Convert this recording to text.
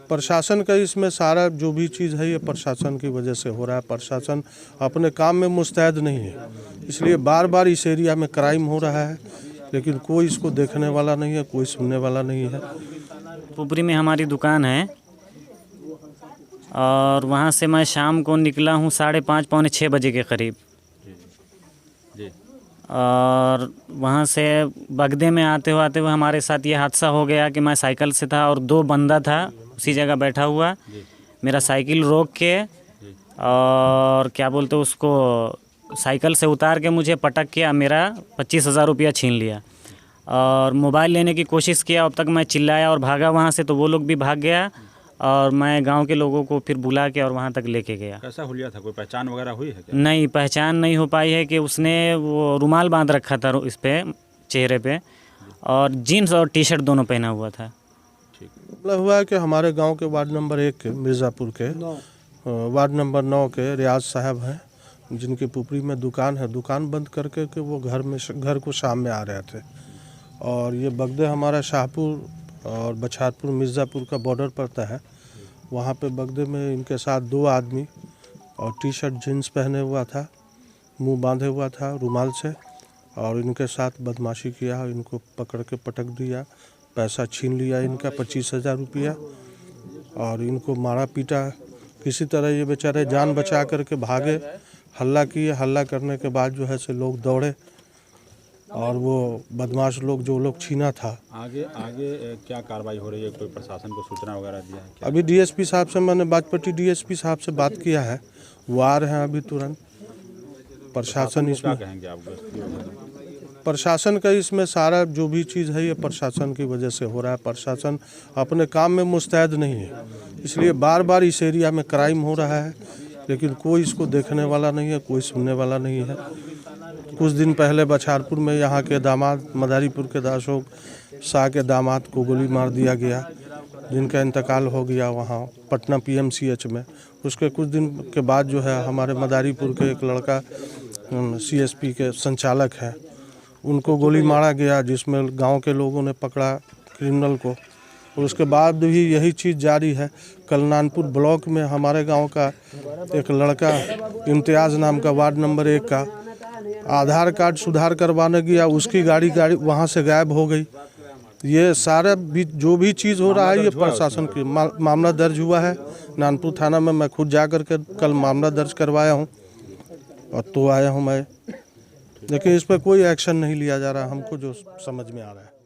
प्रशासन का इसमें सारा जो भी चीज़ है ये प्रशासन की वजह से हो रहा है। प्रशासन अपने काम में मुस्तैद नहीं है, इसलिए बार बार इस एरिया में क्राइम हो रहा है, लेकिन कोई इसको देखने वाला नहीं है, कोई सुनने वाला नहीं है। पुपरी में हमारी दुकान है और वहाँ से मैं शाम को निकला हूँ 5:30 पौने 6 बजे के करीब जी। और वहाँ से बगदे में आते हुए हमारे साथ ये हादसा हो गया कि मैं साइकिल से था और 2 बंदा था उसी जगह बैठा हुआ। मेरा साइकिल रोक के और क्या बोलते उसको साइकिल से उतार के मुझे पटक के मेरा 25,000 रुपया छीन लिया और मोबाइल लेने की कोशिश किया। अब तक मैं चिल्लाया और भागा वहाँ से, तो वो लोग भी भाग गया और मैं गांव के लोगों को फिर बुला के और वहाँ तक लेके गया। कैसा हुलिया था, कोई पहचान वगैरह हुई है क्या? नहीं, पहचान नहीं हो पाई है कि उसने वो रुमाल बांध रखा था इस पे चेहरे पे और जीन्स और टी शर्ट दोनों पहना हुआ था। ठीक मतलब हुआ है कि हमारे गांव के वार्ड नंबर 1 के मिर्ज़ापुर के वार्ड नंबर 9 के रियाज साहब हैं, जिनकी पुपरी में दुकान है। दुकान बंद करके के वो घर को शाम में आ रहे थे और ये बगदे हमारा शाहपुर और बछारपुर मिर्ज़ापुर का बॉर्डर पड़ता है। वहाँ पे बगदे में इनके साथ 2 आदमी और टी शर्ट जीन्स पहने हुआ था, मुंह बांधे हुआ था रुमाल से, और इनके साथ बदमाशी किया। इनको पकड़ के पटक दिया, पैसा छीन लिया इनका 25,000 रुपया और इनको मारा पीटा। किसी तरह ये बेचारे जान बचा करके भागे, हल्ला किए। हल्ला करने के बाद जो है से लोग दौड़े और वो बदमाश लोग जो लोग छीना था। आगे क्या कार्रवाई हो रही है? कोई प्रशासन को सूचना वगैरह दिया है क्या? अभी डीएसपी साहब से मैंने बाजपट्टी डीएसपी साहब से बात किया है, वो आ रहे हैं अभी तुरंत। प्रशासन इसमें क्या कहेंगे आप? प्रशासन का इसमें सारा जो भी चीज़ है ये प्रशासन की वजह से हो रहा है। प्रशासन अपने काम में मुस्तैद नहीं है, इसलिए बार बार इस एरिया में क्राइम हो रहा है, लेकिन कोई इसको देखने वाला नहीं है, कोई सुनने वाला नहीं है। कुछ दिन पहले बछारपुर में यहाँ के दामाद मदारीपुर के अशोक शाह के दामाद को गोली मार दिया गया, जिनका इंतकाल हो गया वहाँ पटना पीएमसीएच में। उसके कुछ दिन के बाद जो है हमारे मदारीपुर के एक लड़का सीएसपी के संचालक है, उनको गोली मारा गया, जिसमें गांव के लोगों ने पकड़ा क्रिमिनल को। और उसके बाद भी यही चीज़ जारी है। कल नानपुर ब्लॉक में हमारे गांव का एक लड़का इम्तियाज़ नाम का वार्ड नंबर 1 का आधार कार्ड सुधार करवाने गया, उसकी गाड़ी वहां से गायब हो गई। ये सारा भी जो भी चीज़ हो रहा है ये प्रशासन की मामला दर्ज हुआ है नानपुर थाना में। मैं खुद जा कर के कल मामला दर्ज करवाया हूँ और तो आया हूँ मैं, लेकिन इस पर कोई एक्शन नहीं लिया जा रहा हमको जो समझ में आ रहा है।